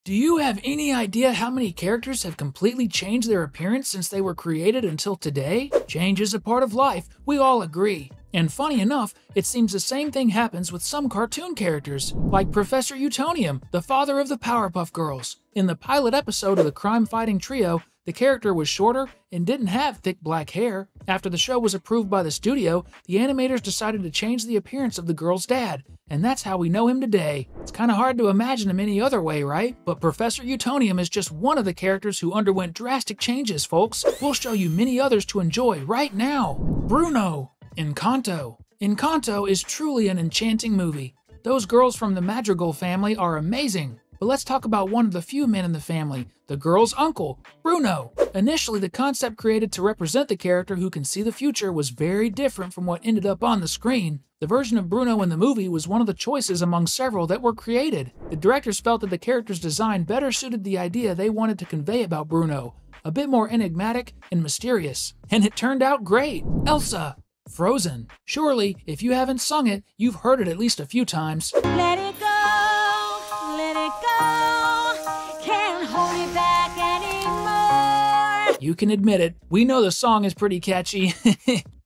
Do you have any idea how many characters have completely changed their appearance since they were created until today? Change is a part of life, we all agree. And funny enough, it seems the same thing happens with some cartoon characters, like Professor UTONIUM, the father of the Powerpuff Girls. In the pilot episode of the crime-fighting trio, the character was shorter and didn't have thick black hair. After the show was approved by the studio, the animators decided to change the appearance of the girl's dad, and that's how we know him today. It's kinda hard to imagine him any other way, right? But Professor UTONIUM is just one of the characters who underwent drastic changes, folks. We'll show you many others to enjoy right now. Bruno. Encanto. Encanto is truly an enchanting movie. Those girls from the Madrigal family are amazing. But let's talk about one of the few men in the family, the girl's uncle, Bruno. Initially, the concept created to represent the character who can see the future was very different from what ended up on the screen. The version of Bruno in the movie was one of the choices among several that were created. The directors felt that the character's design better suited the idea they wanted to convey about Bruno, a bit more enigmatic and mysterious. And it turned out great. Elsa. Frozen. Surely, if you haven't sung it, you've heard it at least a few times. Let it go, let it go, can't hold it back anymore. You can admit it, we know the song is pretty catchy.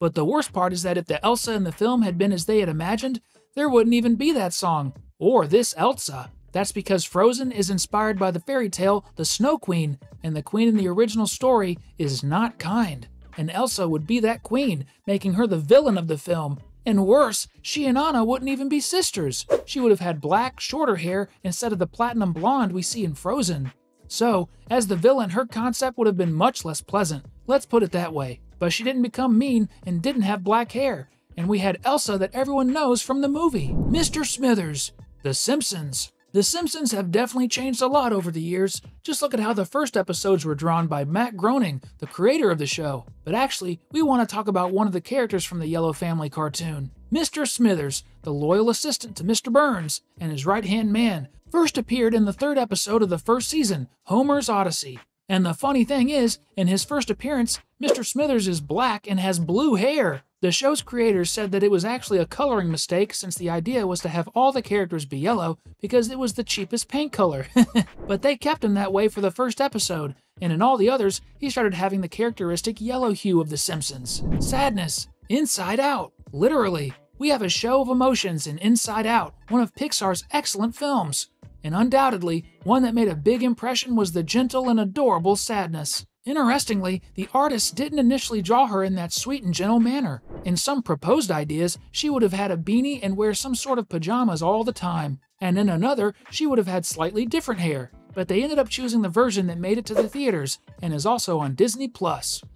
But the worst part is that if the Elsa in the film had been as they had imagined, there wouldn't even be that song, or this Elsa. That's because Frozen is inspired by the fairy tale The Snow Queen, and the queen in the original story is not kind. And Elsa would be that queen, making her the villain of the film. And worse, she and Anna wouldn't even be sisters. She would have had black, shorter hair instead of the platinum blonde we see in Frozen. So, as the villain, her concept would have been much less pleasant. Let's put it that way. But she didn't become mean and didn't have black hair. And we had Elsa that everyone knows from the movie. Mr. Smithers. The Simpsons. The Simpsons have definitely changed a lot over the years. Just look at how the first episodes were drawn by Matt Groening, the creator of the show. But actually, we want to talk about one of the characters from the Yellow Family cartoon. Mr. Smithers, the loyal assistant to Mr. Burns and his right-hand man, first appeared in the third episode of the first season, Homer's Odyssey. And the funny thing is, in his first appearance, Mr. Smithers is black and has blue hair. The show's creators said that it was actually a coloring mistake since the idea was to have all the characters be yellow because it was the cheapest paint color. But they kept him that way for the first episode, and in all the others, he started having the characteristic yellow hue of The Simpsons. Sadness. Inside Out. Literally. We have a show of emotions in Inside Out, one of Pixar's excellent films. And undoubtedly, one that made a big impression was the gentle and adorable Sadness. Interestingly, the artist didn't initially draw her in that sweet and gentle manner. In some proposed ideas, she would have had a beanie and wear some sort of pajamas all the time. And in another, she would have had slightly different hair. But they ended up choosing the version that made it to the theaters and is also on Disney+.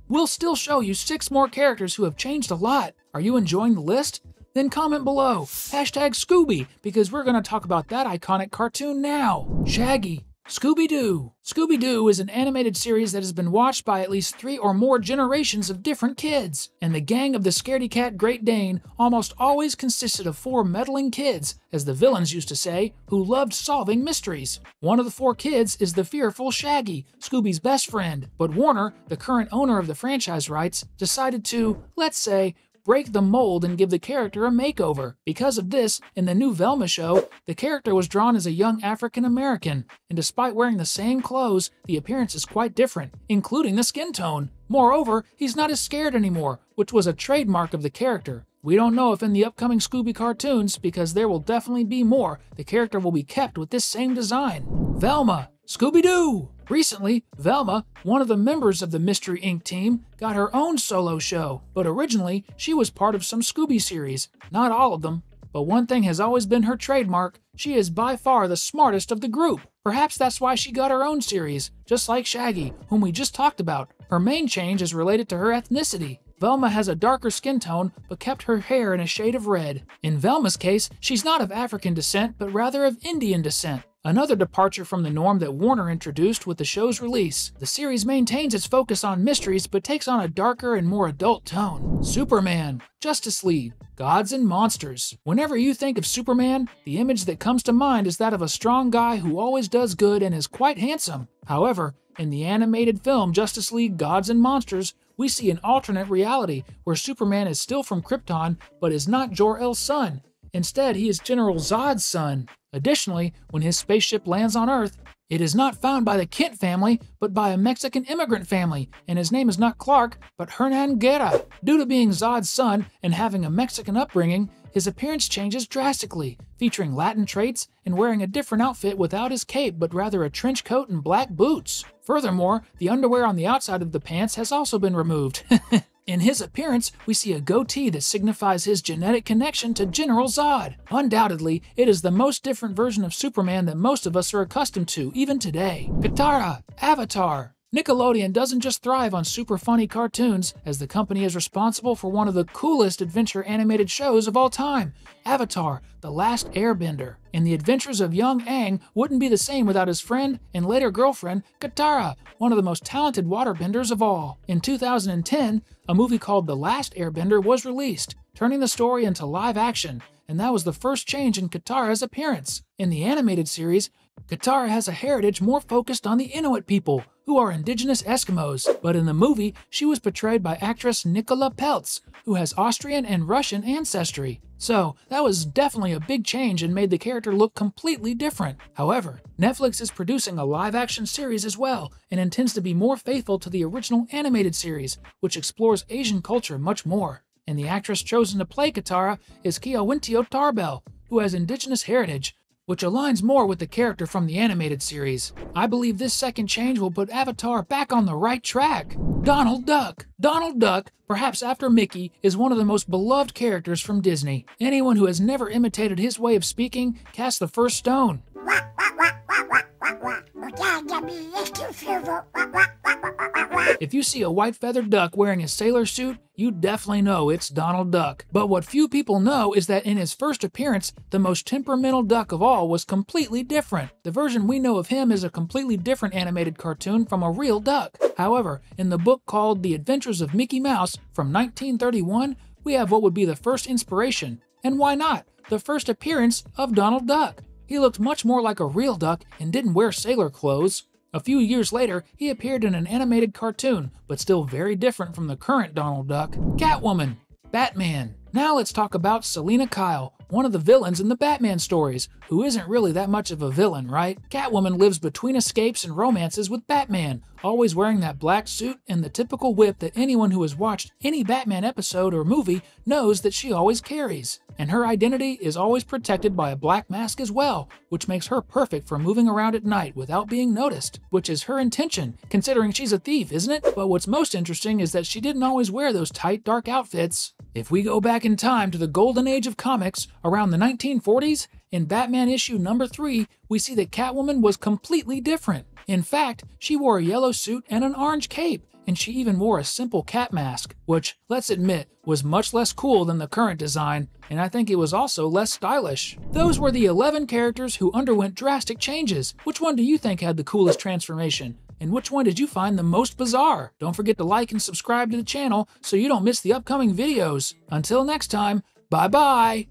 We'll still show you 6 more characters who have changed a lot. Are you enjoying the list? Then comment below, #Scooby, because we're going to talk about that iconic cartoon now. Shaggy. Scooby-Doo. Scooby-Doo is an animated series that has been watched by at least 3 or more generations of different kids. And the gang of the scaredy cat Great Dane almost always consisted of 4 meddling kids, as the villains used to say, who loved solving mysteries. One of the 4 kids is the fearful Shaggy, Scooby's best friend. But Warner, the current owner of the franchise rights, decided to, let's say, break the mold and give the character a makeover. Because of this, in the new Velma show, the character was drawn as a young African American, and despite wearing the same clothes, the appearance is quite different, including the skin tone. Moreover, he's not as scared anymore, which was a trademark of the character. We don't know if in the upcoming Scooby cartoons, because there will definitely be more, the character will be kept with this same design. Velma. Scooby-Doo! Recently, Velma, one of the members of the Mystery Inc. team, got her own solo show, but originally, she was part of some Scooby series. Not all of them, but one thing has always been her trademark: she is by far the smartest of the group. Perhaps that's why she got her own series, just like Shaggy, whom we just talked about. Her main change is related to her ethnicity. Velma has a darker skin tone, but kept her hair in a shade of red. In Velma's case, she's not of African descent, but rather of Indian descent. Another departure from the norm that Warner introduced with the show's release. The series maintains its focus on mysteries, but takes on a darker and more adult tone. Superman. Justice League. Gods and Monsters. Whenever you think of Superman, the image that comes to mind is that of a strong guy who always does good and is quite handsome. However, in the animated film Justice League Gods and Monsters, we see an alternate reality where Superman is still from Krypton, but is not Jor-El's son. Instead, he is General Zod's son. Additionally, when his spaceship lands on Earth, It is not found by the Kent family, but by a Mexican immigrant family, and his name is not Clark, but Hernan Guerra. Due to being Zod's son and having a Mexican upbringing, his appearance changes drastically, featuring Latin traits and wearing a different outfit without his cape but rather a trench coat and black boots. Furthermore, the underwear on the outside of the pants has also been removed. In his appearance, we see a goatee that signifies his genetic connection to General Zod. Undoubtedly, it is the most different version of Superman that most of us are accustomed to, even today. KATARA, Avatar. Nickelodeon doesn't just thrive on super funny cartoons, as the company is responsible for one of the coolest adventure animated shows of all time, Avatar, The Last Airbender. And the adventures of young Aang wouldn't be the same without his friend and later girlfriend, Katara, one of the most talented waterbenders of all. In 2010, a movie called The Last Airbender was released, turning the story into live action, and that was the first change in Katara's appearance. In the animated series, Katara has a heritage more focused on the Inuit people, who are indigenous Eskimos, but in the movie, she was portrayed by actress Nicola Peltz, who has Austrian and Russian ancestry. So, that was definitely a big change and made the character look completely different. However, Netflix is producing a live-action series as well, and intends to be more faithful to the original animated series, which explores Asian culture much more. And the actress chosen to play Katara is Kiawintio Tarbell, who has indigenous heritage, which aligns more with the character from the animated series. I believe this second change will put Avatar back on the right track. Donald Duck. Donald Duck, perhaps after Mickey, is one of the most beloved characters from Disney. Anyone who has never imitated his way of speaking casts the first stone. If you see a white feathered duck wearing a sailor suit, you definitely know it's Donald Duck. But what few people know is that in his first appearance, the most temperamental duck of all was completely different. The version we know of him is a completely different animated cartoon from a real duck. However, in the book called The Adventures of Mickey Mouse from 1931, we have what would be the first inspiration, and why not, the first appearance of Donald Duck. He looked much more like a real duck and didn't wear sailor clothes. A few years later, he appeared in an animated cartoon, but still very different from the current Donald Duck. Catwoman. Batman. Now let's talk about Selina Kyle, one of the villains in the Batman stories, who isn't really that much of a villain, right? Catwoman lives between escapes and romances with Batman, always wearing that black suit and the typical whip that anyone who has watched any Batman episode or movie knows that she always carries. And her identity is always protected by a black mask as well, which makes her perfect for moving around at night without being noticed, which is her intention, considering she's a thief, isn't it? But what's most interesting is that she didn't always wear those tight, dark outfits. If we go back in time to the golden age of comics, around the 1940s, in Batman issue number 3, we see that Catwoman was completely different. In fact, she wore a yellow suit and an orange cape, and she even wore a simple cat mask, which, let's admit, was much less cool than the current design, and I think it was also less stylish. Those were the 11 characters who underwent drastic changes. Which one do you think had the coolest transformation? And which one did you find the most bizarre? Don't forget to like and subscribe to the channel so you don't miss the upcoming videos. Until next time, bye-bye!